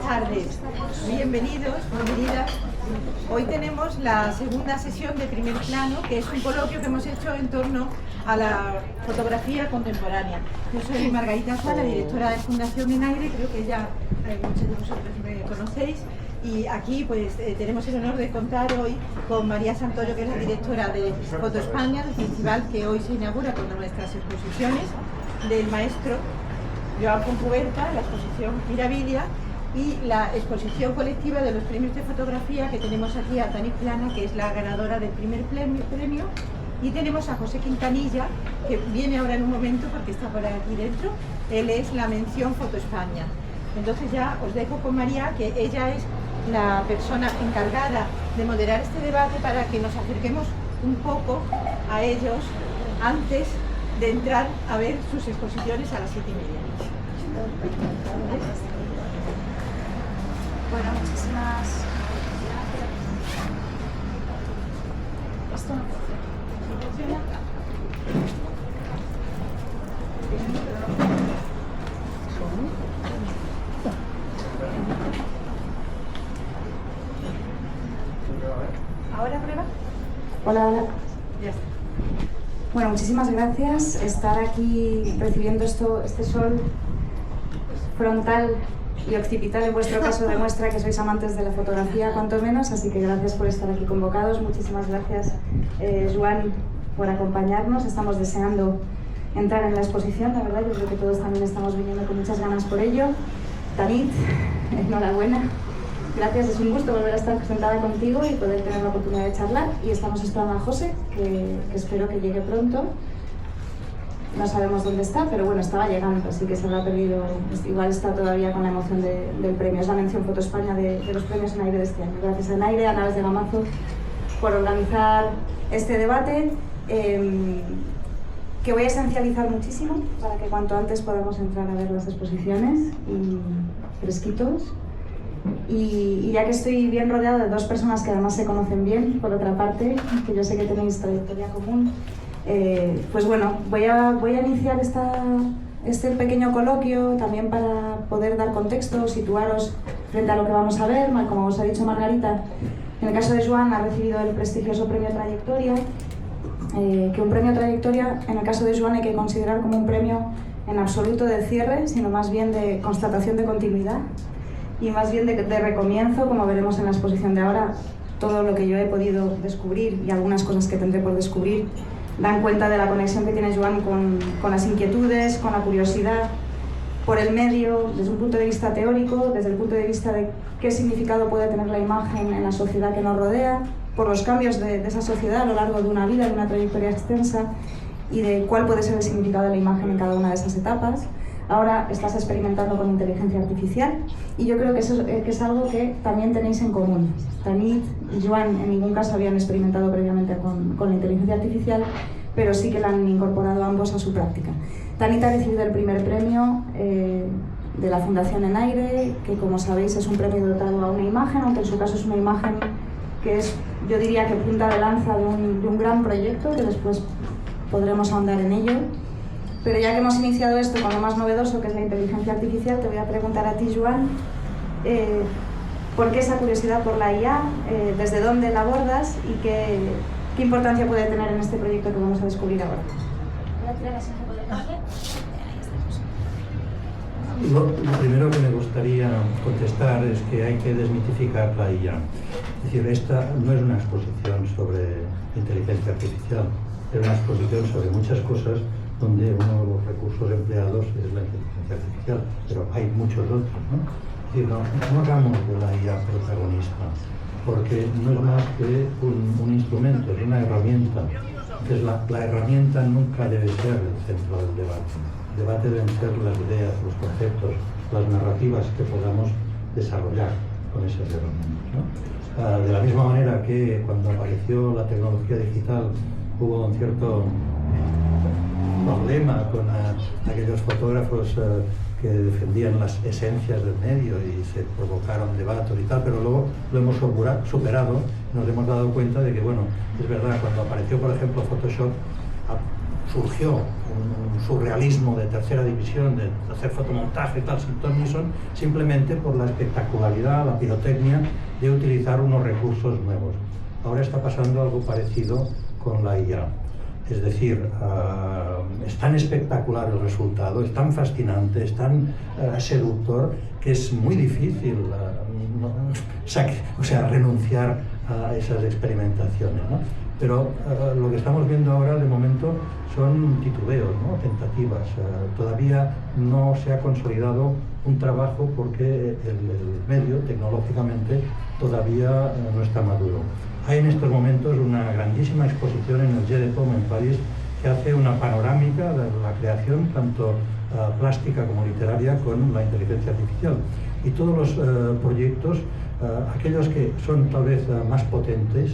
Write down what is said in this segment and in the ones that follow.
tardes, bienvenidos, bienvenidas. Hoy tenemos la segunda sesión de Primer Plano, que es un coloquio que hemos hecho en torno a la fotografía contemporánea. Yo soy Margarita Sala, directora de Fundación Enaire, creo que ya muchos de vosotros me conocéis. Y aquí pues tenemos el honor de contar hoy con María Santollo, que es la directora de Foto España, el festival que hoy se inaugura con nuestras exposiciones, del maestro Joan Fontcuberta, la exposición Mirabilia, y la exposición colectiva de los premios de fotografía, que tenemos aquí a Tanit Plana, que es la ganadora del primer premio, y tenemos a José Quintanilla, que viene ahora en un momento porque está por aquí dentro. Él es la mención Foto España. Entonces ya os dejo con María, que ella es la persona encargada de moderar este debate para que nos acerquemos un poco a ellos antes de entrar a ver sus exposiciones a las 7:30. Bueno, muchísimas gracias. ¿Esto funciona? ¿Ahora prueba? Hola, hola. Ya está. Bueno, muchísimas gracias. Estar aquí recibiendo este sol frontal y occipital, en vuestro caso, demuestra que sois amantes de la fotografía, cuanto menos, así que gracias por estar aquí convocados. Muchísimas gracias, Joan, por acompañarnos. Estamos deseando entrar en la exposición, la verdad, yo creo que todos también estamos viniendo con muchas ganas por ello. Tanit, enhorabuena. Gracias, es un gusto volver a estar sentada contigo y poder tener la oportunidad de charlar. Y estamos esperando a José, que espero que llegue pronto. No sabemos dónde está, pero bueno, estaba llegando, así que se lo ha perdido. Igual está todavía con la emoción del premio. Es la mención Foto España de los premios Enaire de este año. Gracias a Enaire, a Naves de Gamazo, por organizar este debate, que voy a esencializar muchísimo para que cuanto antes podamos entrar a ver las exposiciones y fresquitos. Y ya que estoy bien rodeada de dos personas que además se conocen bien, por otra parte, que yo sé que tenéis trayectoria común, pues bueno, voy a iniciar este pequeño coloquio también para poder dar contexto, situaros frente a lo que vamos a ver. Como os ha dicho Margarita, en el caso de Joan ha recibido el prestigioso premio Trayectoria, que un premio Trayectoria en el caso de Joan hay que considerar como un premio en absoluto de cierre, sino más bien de constatación de continuidad y más bien de recomienzo, como veremos en la exposición de ahora. Todo lo que yo he podido descubrir y algunas cosas que tendré por descubrir dan cuenta de la conexión que tiene Joan con las inquietudes, con la curiosidad por el medio, desde un punto de vista teórico, desde el punto de vista de qué significado puede tener la imagen en la sociedad que nos rodea, por los cambios de esa sociedad a lo largo de una vida, de una trayectoria extensa, y de cuál puede ser el significado de la imagen en cada una de esas etapas. Ahora estás experimentando con inteligencia artificial y yo creo que eso es algo que también tenéis en común. Tanit y Joan en ningún caso habían experimentado previamente con la inteligencia artificial, pero sí que la han incorporado ambos a su práctica. Tanit ha recibido el primer premio de la Fundación Enaire, que como sabéis es un premio dotado a una imagen, aunque en su caso es una imagen que es, yo diría que punta de lanza de un gran proyecto, que después podremos ahondar en ello. Pero ya que hemos iniciado esto con lo más novedoso, que es la inteligencia artificial, te voy a preguntar a ti, Joan, ¿por qué esa curiosidad por la IA? ¿Desde dónde la abordas? ¿Y qué importancia puede tener en este proyecto que vamos a descubrir ahora? Voy a tirar así un poco de cable. Lo primero que me gustaría contestar es que hay que desmitificar la IA. Es decir, esta no es una exposición sobre inteligencia artificial, es una exposición sobre muchas cosas donde uno de los recursos empleados es la inteligencia artificial, pero hay muchos otros, ¿no? Es decir, no hagamos de la IA protagonista, porque no es más que un instrumento, es una herramienta. Entonces la herramienta nunca debe ser el centro del debate. El debate deben ser las ideas, los conceptos, las narrativas que podamos desarrollar con esas herramientas, ¿no? De la misma manera que cuando apareció la tecnología digital hubo un cierto problema con aquellos fotógrafos que defendían las esencias del medio y se provocaron debates y tal, pero luego lo hemos superado, nos hemos dado cuenta de que, bueno, es verdad, cuando apareció, por ejemplo, Photoshop, surgió un surrealismo de tercera división, de hacer fotomontaje y tal, sin ton ni son, simplemente por la espectacularidad, la pirotecnia de utilizar unos recursos nuevos. Ahora está pasando algo parecido con la IA. Es decir, es tan espectacular el resultado, es tan fascinante, es tan seductor, que es muy difícil renunciar a esas experimentaciones, ¿no? Pero lo que estamos viendo ahora, de momento, son titubeos, ¿no? Tentativas. Todavía no se ha consolidado un trabajo porque el medio, tecnológicamente, todavía no está maduro. Hay en estos momentos una grandísima exposición en el Jeu de Paume en París que hace una panorámica de la creación, tanto plástica como literaria, con la inteligencia artificial. Y todos los proyectos, aquellos que son tal vez más potentes,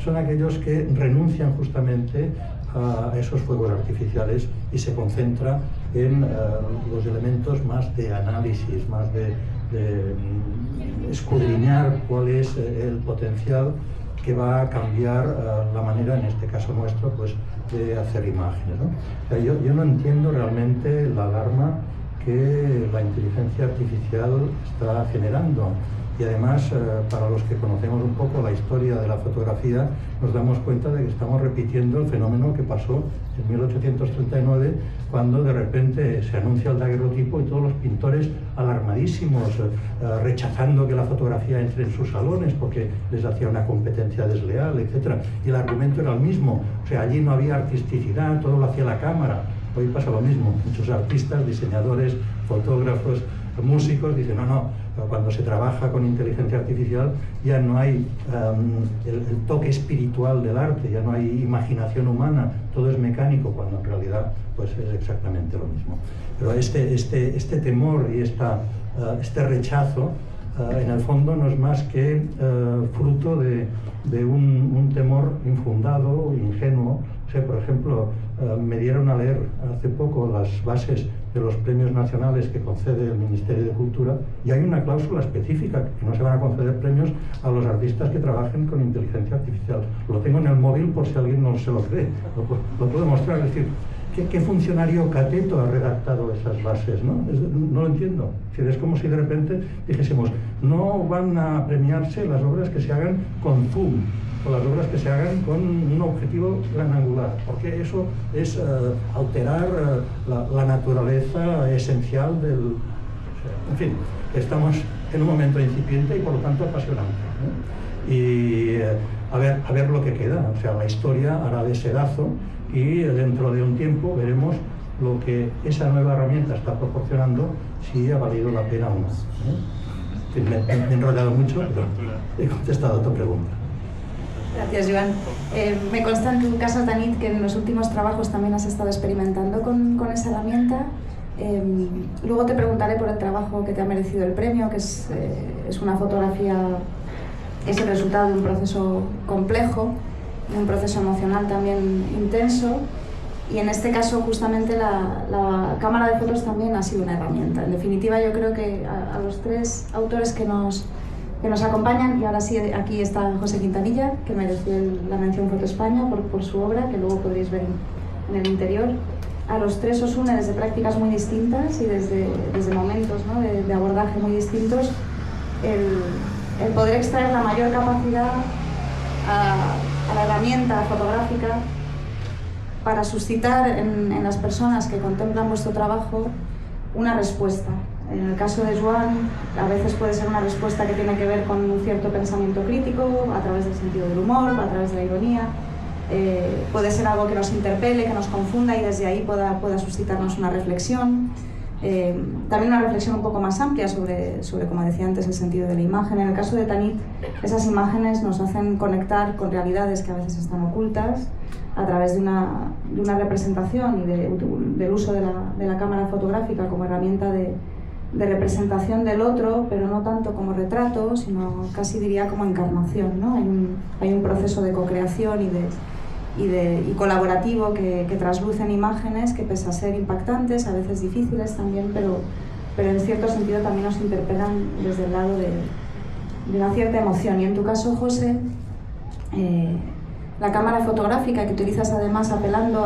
son aquellos que renuncian justamente a esos fuegos artificiales y se concentra en los elementos más de análisis, más de escudriñar cuál es el potencial que va a cambiar la manera, en este caso nuestro, pues, de hacer imágenes, ¿no? O sea, yo no entiendo realmente la alarma que la inteligencia artificial está generando. Y además, para los que conocemos un poco la historia de la fotografía, nos damos cuenta de que estamos repitiendo el fenómeno que pasó en 1839, cuando de repente se anuncia el daguerrotipo y todos los pintores alarmadísimos, rechazando que la fotografía entre en sus salones porque les hacía una competencia desleal, etc. Y el argumento era el mismo, o sea, allí no había artisticidad, todo lo hacía la cámara. Hoy pasa lo mismo, muchos artistas, diseñadores, fotógrafos, músicos dicen, no, cuando se trabaja con inteligencia artificial ya no hay el toque espiritual del arte, ya no hay imaginación humana, todo es mecánico, cuando en realidad pues es exactamente lo mismo. Pero este temor y este rechazo en el fondo no es más que fruto de un temor infundado, ingenuo. O sea, por ejemplo, me dieron a leer hace poco las bases de los premios nacionales que concede el Ministerio de Cultura, y hay una cláusula específica que no se van a conceder premios a los artistas que trabajen con inteligencia artificial. Lo tengo en el móvil por si alguien no se lo cree, lo puedo mostrar. Es decir, ¿qué funcionario cateto ha redactado esas bases? No lo entiendo. Es decir, es como si de repente dijésemos, no van a premiarse las obras que se hagan con zoom, o las obras que se hagan con un objetivo gran angular, porque eso es alterar la naturaleza esencial del... En fin, estamos en un momento incipiente y por lo tanto apasionante, ¿no? Y a ver lo que queda. O sea, la historia hará de sedazo y dentro de un tiempo veremos lo que esa nueva herramienta está proporcionando, si ha valido la pena o no, ¿eh? En fin, me he enrollado mucho, pero he contestado a tu pregunta. Gracias, Joan. Me consta en tu caso, Tanit, que en los últimos trabajos también has estado experimentando con esa herramienta. Luego te preguntaré por el trabajo que te ha merecido el premio, que es una fotografía, es el resultado de un proceso complejo, de un proceso emocional también intenso. Y en este caso, justamente, la cámara de fotos también ha sido una herramienta. En definitiva, yo creo que a los tres autores que nos acompañan, y ahora sí, aquí está José Quintanilla, que mereció la mención Foto España por su obra, que luego podréis ver en el interior. A los tres os une desde prácticas muy distintas y desde momentos, ¿no?, de abordaje muy distintos, el poder extraer la mayor capacidad a la herramienta fotográfica para suscitar en las personas que contemplan vuestro trabajo una respuesta. En el caso de Joan, a veces puede ser una respuesta que tiene que ver con un cierto pensamiento crítico, a través del sentido del humor, a través de la ironía. Puede ser algo que nos interpele, que nos confunda y desde ahí pueda suscitarnos una reflexión. También una reflexión un poco más amplia sobre, como decía antes, el sentido de la imagen. En el caso de Tanit, esas imágenes nos hacen conectar con realidades que a veces están ocultas a través de una representación y del uso de la cámara fotográfica como herramienta de representación del otro, pero no tanto como retrato, sino casi diría como encarnación, ¿no? Hay un proceso de co-creación y colaborativo que traslucen imágenes que, pese a ser impactantes, a veces difíciles también, pero en cierto sentido también nos interpelan desde el lado de una cierta emoción. Y en tu caso, José, la cámara fotográfica que utilizas además apelando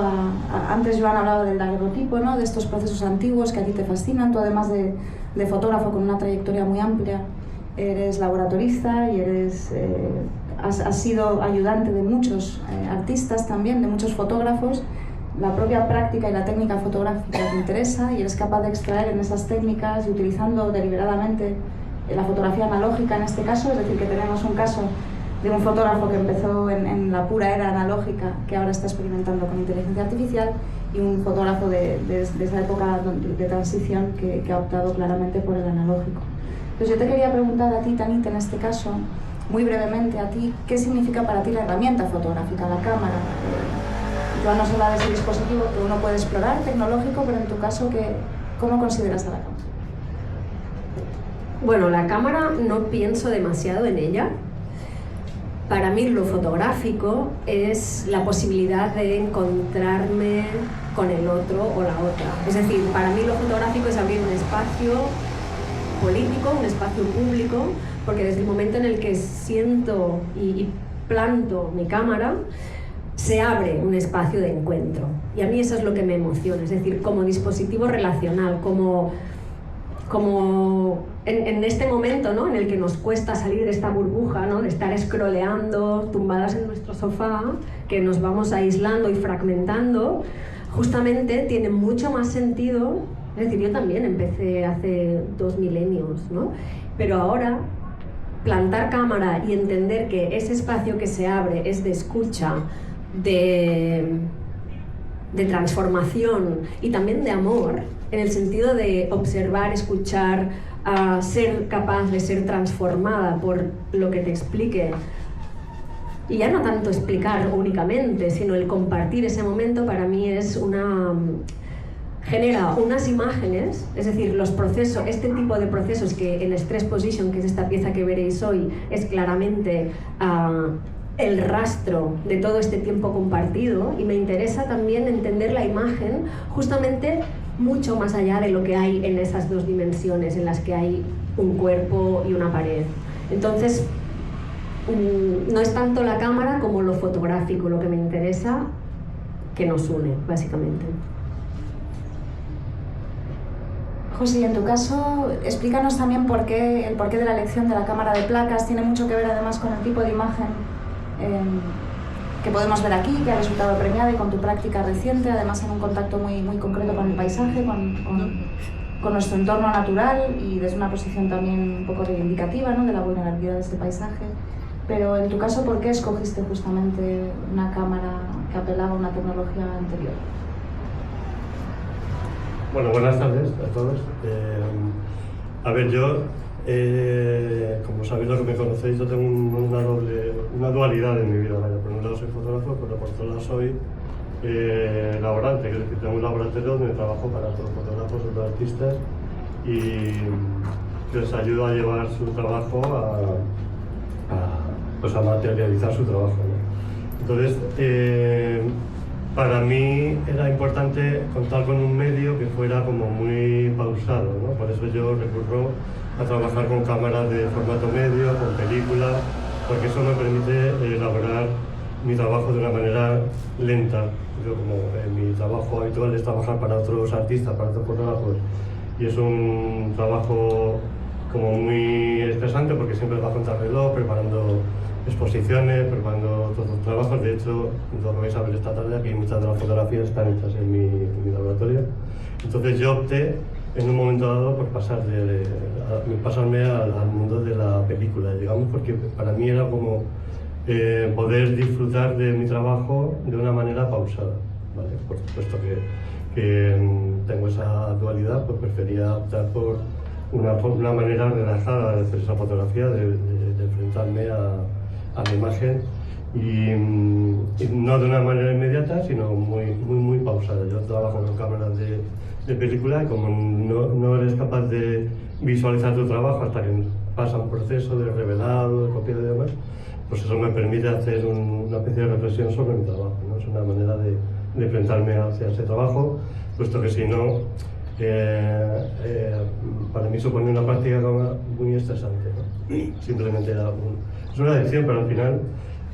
antes Joan hablaba del daguerrotipo, ¿no? De estos procesos antiguos que a ti te fascinan. Tú además de fotógrafo con una trayectoria muy amplia, eres laboratorista y has sido ayudante de muchos artistas también, de muchos fotógrafos. La propia práctica y la técnica fotográfica te interesa y eres capaz de extraer en esas técnicas y utilizando deliberadamente la fotografía analógica en este caso, es decir, que tenemos un caso de un fotógrafo que empezó en la pura era analógica, que ahora está experimentando con inteligencia artificial, y un fotógrafo de esa época de transición que ha optado claramente por el analógico. Entonces yo te quería preguntar a ti, Tanit, en este caso, muy brevemente a ti, ¿qué significa para ti la herramienta fotográfica, la cámara? Joan nos habla de ese dispositivo que uno puede explorar, tecnológico, pero en tu caso, ¿cómo consideras a la cámara? Bueno, la cámara no pienso demasiado en ella. Para mí lo fotográfico es la posibilidad de encontrarme con el otro o la otra. Es decir, para mí lo fotográfico es abrir un espacio político, un espacio público, porque desde el momento en el que siento y planto mi cámara, se abre un espacio de encuentro. Y a mí eso es lo que me emociona, es decir, como dispositivo relacional, como en este momento, ¿no?, en el que nos cuesta salir de esta burbuja, ¿no?, de estar scrolleando, tumbadas en nuestro sofá, que nos vamos aislando y fragmentando, justamente tiene mucho más sentido. Es decir, yo también empecé hace 2 milenios, ¿no?, pero ahora plantar cámara y entender que ese espacio que se abre es de escucha, de transformación y también de amor, en el sentido de observar, escuchar, ser capaz de ser transformada por lo que te explique. Y ya no tanto explicar únicamente, sino el compartir ese momento, para mí genera unas imágenes, es decir, los procesos, este tipo de procesos que en Stress Position, que es esta pieza que veréis hoy, es claramente el rastro de todo este tiempo compartido, y me interesa también entender la imagen justamente mucho más allá de lo que hay en esas 2 dimensiones en las que hay un cuerpo y una pared. Entonces, no es tanto la cámara como lo fotográfico lo que me interesa, que nos une, básicamente. José, y en tu caso, explícanos también el porqué de la elección de la cámara de placas. Tiene mucho que ver además con el tipo de imagen que podemos ver aquí, que ha resultado premiada, y con tu práctica reciente, además en un contacto muy, muy concreto con el paisaje, con nuestro entorno natural, y desde una posición también un poco reivindicativa, ¿no?, de la vulnerabilidad de este paisaje. Pero en tu caso, ¿por qué escogiste justamente una cámara que apelaba a una tecnología anterior? Bueno, buenas tardes a todos. A ver, yo, como sabéis los que me conocéis, yo tengo una dualidad en mi vida. ¿Vale? Por un lado soy fotógrafo, pero por otro lado soy laborante, es decir, tengo un laboratorio donde trabajo para otros fotógrafos, otros artistas, y que les ayudo a llevar su trabajo a materializar su trabajo, ¿no? Entonces, para mí era importante contar con un medio que fuera como muy pausado, ¿no? Por eso yo recurro a trabajar con cámaras de formato medio, con películas, porque eso me permite elaborar mi trabajo de una manera lenta. Yo, como mi trabajo habitual es trabajar para otros artistas, para otros fotógrafos, y es un trabajo como muy estresante porque siempre trabajo en contrarreloj, preparando exposiciones, preparando todos los trabajos. De hecho, lo que vais a ver esta tarde, aquí muchas de las fotografías están hechas en mi laboratorio. Entonces yo opté en un momento dado por pasarme al mundo de la película, digamos, porque para mí era como poder disfrutar de mi trabajo de una manera pausada, ¿vale? Por supuesto que tengo esa dualidad, pues prefería optar por una manera relajada de hacer esa fotografía, de enfrentarme a la imagen, y no de una manera inmediata, sino muy pausada. Yo trabajo con cámaras de película, y como no eres capaz de visualizar tu trabajo hasta que pasa un proceso de revelado, de copiado y demás, pues eso me permite hacer una especie de reflexión sobre mi trabajo, ¿no? Es una manera de enfrentarme hacia ese trabajo, puesto que si no, para mí supone una práctica muy estresante, ¿no? Simplemente es una decisión, pero al final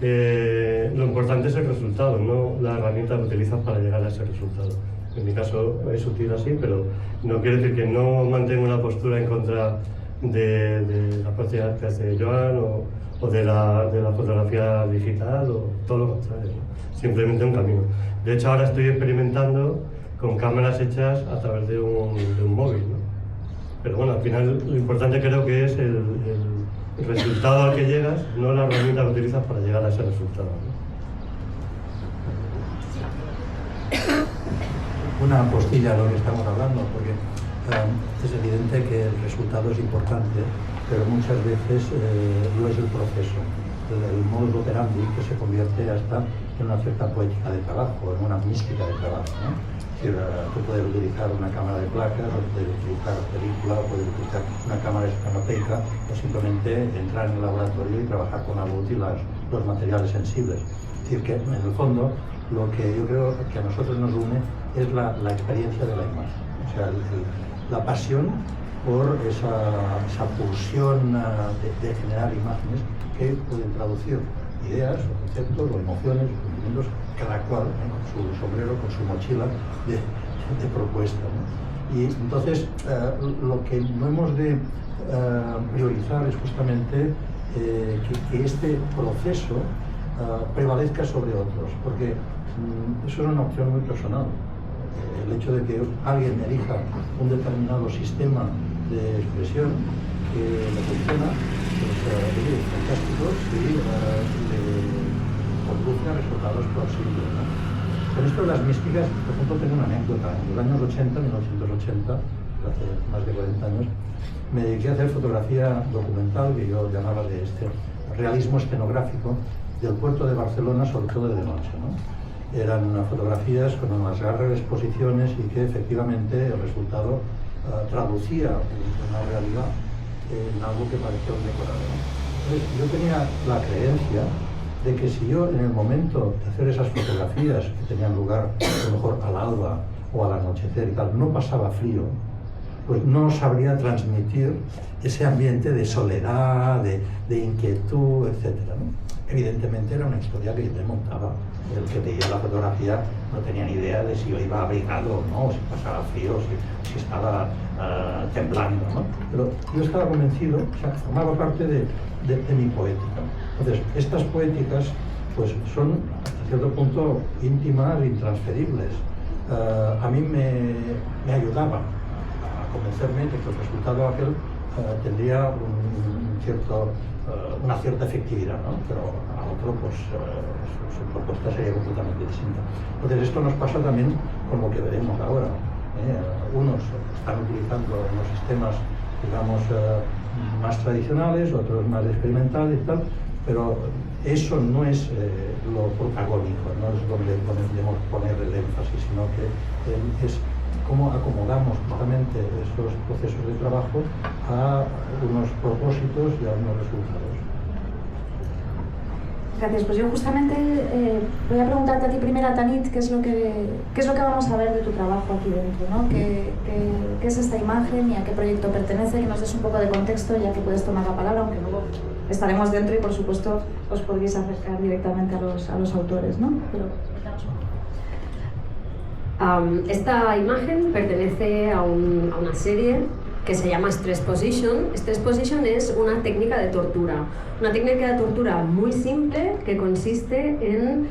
lo importante es el resultado, no la herramienta que utilizas para llegar a ese resultado. En mi caso es útil así, pero no quiere decir que no mantenga una postura en contra de la práctica que hace Joan o de la fotografía digital o todo lo contrario, ¿no? Simplemente un camino. De hecho, ahora estoy experimentando con cámaras hechas a través de un móvil, ¿no? Pero bueno, al final lo importante creo que es el resultado al que llegas, no la herramienta que utilizas para llegar a ese resultado, ¿no? Una postilla a lo que estamos hablando, porque es evidente que el resultado es importante, pero muchas veces no es el proceso, el modus operandi, que se convierte hasta en una cierta poética de trabajo, en una mística de trabajo, ¿no? Es decir, tú puedes utilizar una cámara de placas, o puedes utilizar película, o puedes utilizar una cámara escanoteica, o simplemente entrar en el laboratorio y trabajar con la luz y los materiales sensibles. Es decir, que en el fondo lo que yo creo que a nosotros nos une es la experiencia de la imagen, o sea, la pasión por esa pulsión de generar imágenes que pueden traducir ideas o conceptos o emociones o sentimientos, cada cual, ¿no? Con su sombrero, con su mochila de propuesta, ¿no? Y entonces lo que no hemos de priorizar es justamente que este proceso prevalezca sobre otros, porque eso es una opción muy personal. El hecho de que alguien elija un determinado sistema de expresión que le funciona, pues es fantástico si le conduce a resultados plausibles, ¿no? Con esto de las místicas, por ejemplo, tengo una anécdota. En los años 80, 1980, hace más de 40 años, me dediqué a hacer fotografía documental, que yo llamaba de realismo escenográfico, del puerto de Barcelona, sobre todo de noche, ¿no? Eran fotografías con unas largas exposiciones y que efectivamente el resultado traducía una realidad en algo que parecía un decorado, ¿no? Entonces, yo tenía la creencia de que si yo en el momento de hacer esas fotografías que tenían lugar a lo mejor al alba o al anochecer y tal, no pasaba frío, pues no sabría transmitir ese ambiente de soledad, de inquietud, etc., ¿no? Evidentemente era una historia que yo me montaba. El que veía la fotografía no tenía ni idea de si yo iba abrigado o no, si pasaba frío, si estaba temblando, ¿no? Pero yo estaba convencido, o sea, formaba parte de mi poética. Entonces, estas poéticas pues son hasta cierto punto íntimas, intransferibles. A mí me ayudaban a convencerme de que el resultado aquel tendría una cierta efectividad, ¿no? Pero a otro pues su propuesta sería completamente distinta. Entonces esto nos pasa también con lo que veremos ahora. Unos están utilizando unos sistemas, digamos, más tradicionales, otros más experimentales y tal, pero eso no es lo protagónico, no es donde debemos poner el énfasis, sino que es cómo acomodamos justamente esos procesos de trabajo a unos propósitos y a unos resultados. Gracias. Pues yo justamente voy a preguntarte a ti primero, Tanit, qué es lo que vamos a ver de tu trabajo aquí dentro, ¿no? ¿Qué es esta imagen y a qué proyecto pertenece? Que nos des un poco de contexto, ya que puedes tomar la palabra, aunque luego estaremos dentro y por supuesto os podréis acercar directamente a los autores, ¿no? Pero... esta imagen pertenece a una serie que se llama Stress Position. Stress Position es una técnica de tortura muy simple que consiste en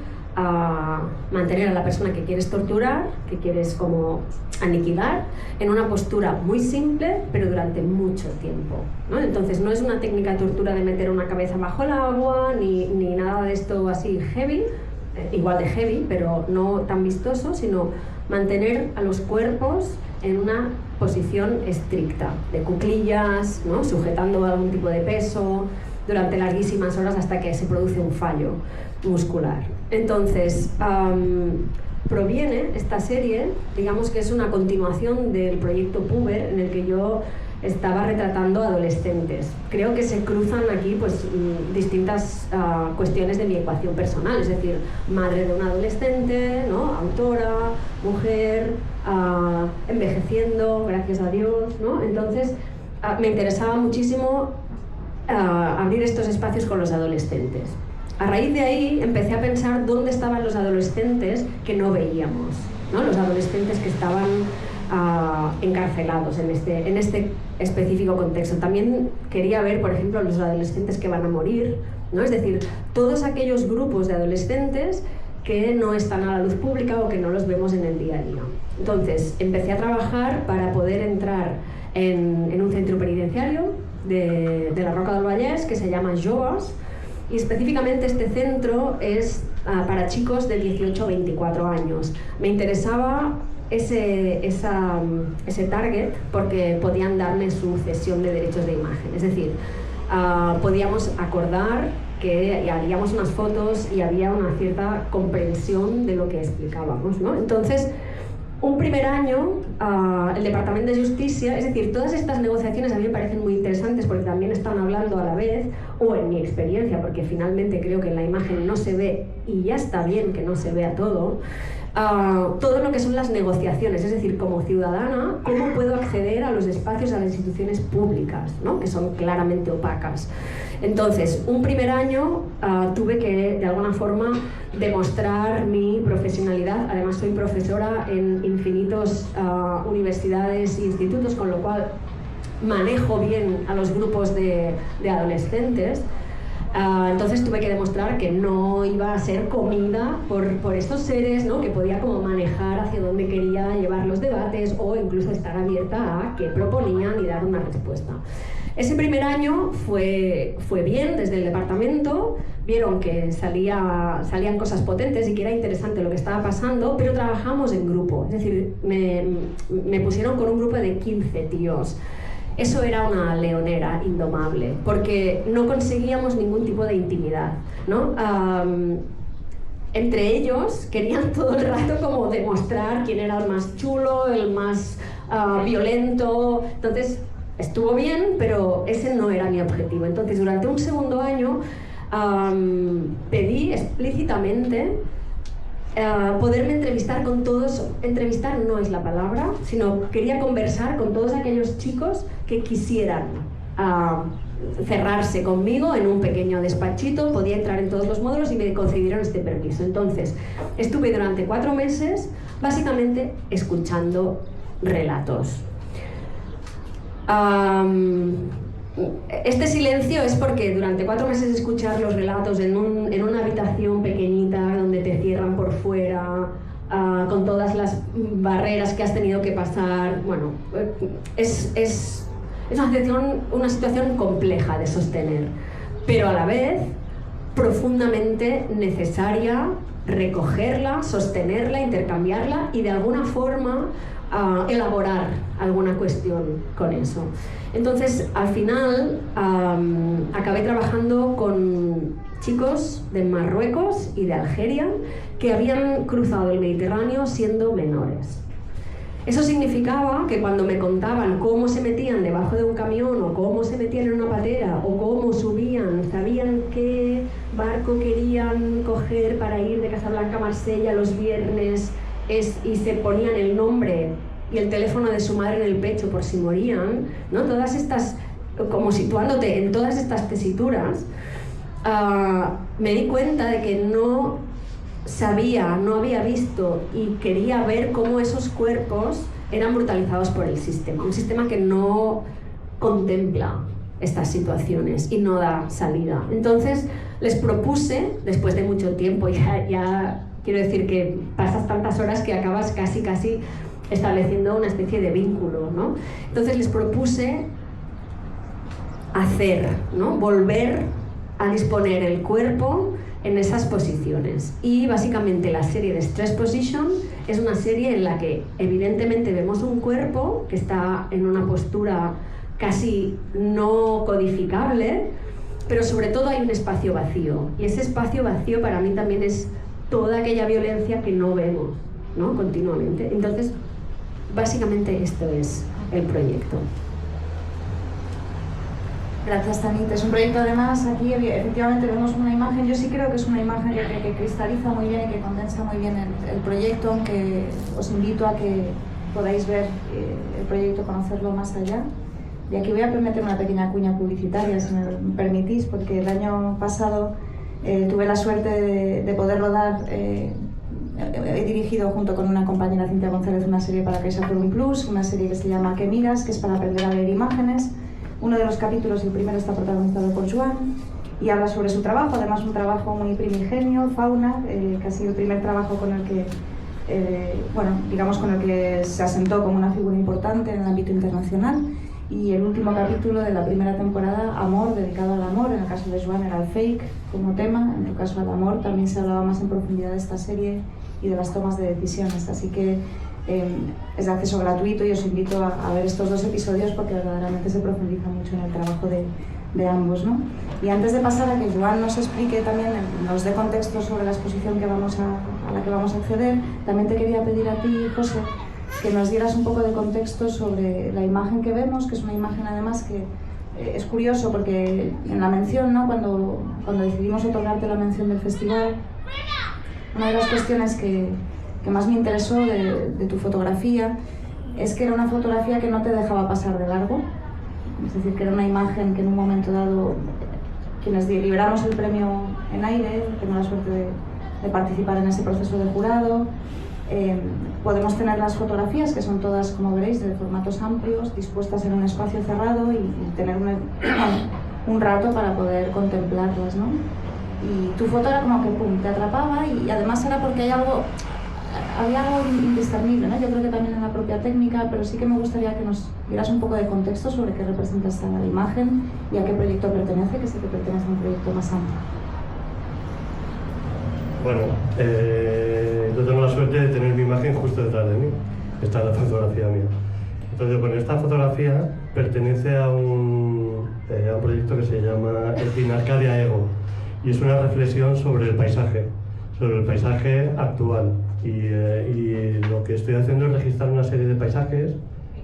mantener a la persona que quieres torturar, que quieres como aniquilar, en una postura muy simple pero durante mucho tiempo, ¿no? Entonces no es una técnica de tortura de meter una cabeza bajo el agua ni nada de esto así heavy, igual de heavy pero no tan vistoso, sino mantener a los cuerpos en una posición estricta, de cuclillas, ¿no? Sujetando algún tipo de peso durante larguísimas horas hasta que se produce un fallo muscular. Entonces, proviene esta serie, digamos que es una continuación del proyecto Puber, en el que yo estaba retratando adolescentes. Creo que se cruzan aquí pues distintas cuestiones de mi ecuación personal, es decir, madre de un adolescente, ¿no? Autora, mujer, envejeciendo, gracias a Dios, ¿no? Entonces me interesaba muchísimo abrir estos espacios con los adolescentes. a raíz de ahí empecé a pensar dónde estaban los adolescentes que no veíamos, ¿no? Los adolescentes que estaban encarcelados en este específico contexto. También quería ver, por ejemplo, los adolescentes que van a morir, ¿no? Es decir, todos aquellos grupos de adolescentes que no están a la luz pública o que no los vemos en el día a día. Entonces, empecé a trabajar para poder entrar en un centro penitenciario de la Roca del Vallès que se llama Joves, y específicamente este centro es para chicos de 18 a 24 años. Me interesaba ese target porque podían darme su cesión de derechos de imagen. Es decir, podíamos acordar que haríamos unas fotos y había una cierta comprensión de lo que explicábamos, ¿no? Entonces, un primer año, el Departamento de Justicia, es decir, todas estas negociaciones a mí me parecen muy interesantes porque también están hablando a la vez, o en mi experiencia, porque finalmente creo que en la imagen no se ve, y ya está bien que no se vea todo lo que son las negociaciones, es decir, como ciudadana, cómo puedo acceder a los espacios, a las instituciones públicas, ¿no? Que son claramente opacas. Entonces, un primer año tuve que, de alguna forma, demostrar mi profesionalidad. Además, soy profesora en infinitos universidades e institutos, con lo cual manejo bien a los grupos de adolescentes. Entonces tuve que demostrar que no iba a ser comida por estos seres, ¿no? Que podía como manejar hacia dónde quería llevar los debates o incluso estar abierta a qué proponían y dar una respuesta. Ese primer año fue bien desde el departamento, vieron que salían cosas potentes y que era interesante lo que estaba pasando, pero trabajamos en grupo, es decir, me pusieron con un grupo de 15 tíos. Eso era una leonera indomable, porque no conseguíamos ningún tipo de intimidad, ¿no? Entre ellos querían todo el rato como demostrar quién era el más chulo, el más violento. Entonces estuvo bien, pero ese no era mi objetivo. Entonces durante un segundo año pedí explícitamente poderme entrevistar con todos. Entrevistar no es la palabra, sino quería conversar con todos aquellos chicos que quisieran cerrarse conmigo en un pequeño despachito. Podía entrar en todos los módulos y me concedieron este permiso. Entonces estuve durante 4 meses básicamente escuchando relatos. Este silencio es porque durante 4 meses escuchar los relatos en una habitación pequeñita donde te cierran por fuera, con todas las barreras que has tenido que pasar, bueno, es una situación compleja de sostener, pero a la vez profundamente necesaria recogerla, sostenerla, intercambiarla y de alguna forma elaborar alguna cuestión con eso. Entonces, al final, acabé trabajando con chicos de Marruecos y de Algeria que habían cruzado el Mediterráneo siendo menores. Eso significaba que cuando me contaban cómo se metían debajo de un camión o cómo se metían en una patera o cómo subían, sabían qué barco querían coger para ir de Casablanca a Marsella los viernes y se ponían el nombre y el teléfono de su madre en el pecho por si morían, ¿no? Todas estas, como situándote en todas estas tesituras, me di cuenta de que no sabía, no había visto y quería ver cómo esos cuerpos eran brutalizados por el sistema, un sistema que no contempla estas situaciones y no da salida. Entonces les propuse, después de mucho tiempo, ya quiero decir que pasas tantas horas que acabas casi estableciendo una especie de vínculo, ¿no? Entonces les propuse hacer, ¿no? Volver a disponer el cuerpo en esas posiciones. Y básicamente la serie de Stress Position es una serie en la que evidentemente vemos un cuerpo que está en una postura casi no codificable, pero sobre todo hay un espacio vacío. Y ese espacio vacío para mí también es toda aquella violencia que no vemos, ¿no? Continuamente. Entonces, básicamente esto es el proyecto. Gracias, Tanit. Es un proyecto, además, aquí efectivamente vemos una imagen, yo sí creo que es una imagen que cristaliza muy bien y que condensa muy bien el proyecto, aunque os invito a que podáis ver el proyecto, conocerlo más allá. Y aquí voy a meter una pequeña cuña publicitaria, si me permitís, porque el año pasado Tuve la suerte de poder rodar, he dirigido junto con una compañera, Cintia González, una serie para CaixaForum Plus, una serie que se llama ¿Qué miras?, que es para aprender a leer imágenes. Uno de los capítulos, el primero, está protagonizado por Joan y habla sobre su trabajo, además un trabajo muy primigenio, Fauna, que ha sido el primer trabajo con el que, con el que se asentó como una figura importante en el ámbito internacional. Y el último capítulo de la primera temporada, Amor, dedicado al amor. En el caso de Joan era el fake como tema, en tu caso al amor. También se hablaba más en profundidad de esta serie y de las tomas de decisiones. Así que es de acceso gratuito y os invito a ver estos 2 episodios porque verdaderamente se profundiza mucho en el trabajo de ambos, ¿no? Y antes de pasar a que Joan nos explique también, nos dé contexto sobre la exposición a la que vamos a acceder, también te quería pedir a ti, José, que nos dieras un poco de contexto sobre la imagen que vemos, que es una imagen además que es curioso porque en la mención, ¿no? Cuando decidimos otorgarte la mención del festival, una de las cuestiones que más me interesó de tu fotografía es que era una fotografía que no te dejaba pasar de largo, es decir, que era una imagen que en un momento dado, quienes liberamos el premio en aire, tengo la suerte de participar en ese proceso de jurado, podemos tener las fotografías, que son todas, como veréis, de formatos amplios, dispuestas en un espacio cerrado y tener un rato para poder contemplarlas, ¿no? Y tu foto era como que pum, te atrapaba y además era porque había algo indiscernible, ¿no? Yo creo que también en la propia técnica, pero sí que me gustaría que nos dieras un poco de contexto sobre qué representa esta imagen y a qué proyecto pertenece, que sé que pertenece a un proyecto más amplio. Bueno, yo tengo la suerte de tener mi imagen justo detrás de mí. Esta es la fotografía mía. Entonces, bueno, esta fotografía pertenece a un proyecto que se llama Arcadia Ego y es una reflexión sobre el paisaje actual. Y lo que estoy haciendo es registrar una serie de paisajes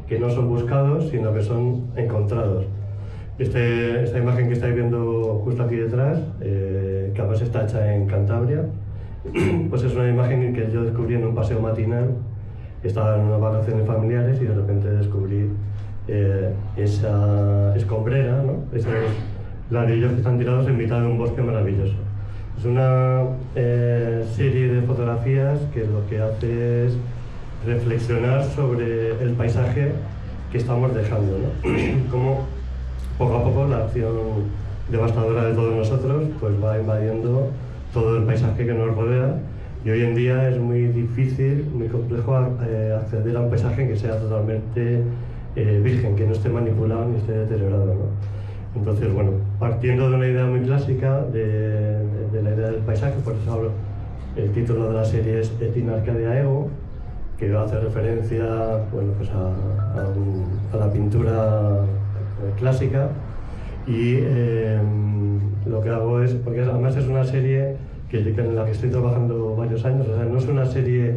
que no son buscados, sino que son encontrados. Esta imagen que estáis viendo justo aquí detrás, que además está hecha en Cantabria, pues es una imagen que yo descubrí en un paseo matinal. Estaba en unas vacaciones familiares y de repente descubrí esa escombrera, ¿no? Esos ladrillos que están tirados en mitad de un bosque maravilloso. Es una serie de fotografías que lo que hace es reflexionar sobre el paisaje que estamos dejando, ¿no? Como poco a poco la acción devastadora de todos nosotros pues va invadiendo todo el paisaje que nos rodea y hoy en día es muy difícil, muy complejo acceder a un paisaje que sea totalmente virgen, que no esté manipulado ni esté deteriorado, ¿no? Entonces, bueno, partiendo de una idea muy clásica de la idea del paisaje, por eso hablo, el título de la serie es Etin Arcadia Ego, que hace referencia, bueno, pues a la pintura clásica y lo que hago es, porque además es una serie en la que estoy trabajando varios años, o sea, no es una serie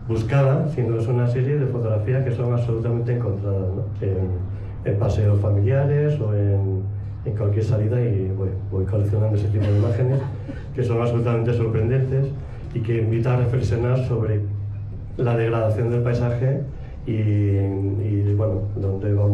buscada, sino es una serie de fotografías que son absolutamente encontradas, ¿no? En paseos familiares o en cualquier salida y voy coleccionando ese tipo de imágenes que son absolutamente sorprendentes y que invitan a reflexionar sobre la degradación del paisaje y bueno, dónde vamos.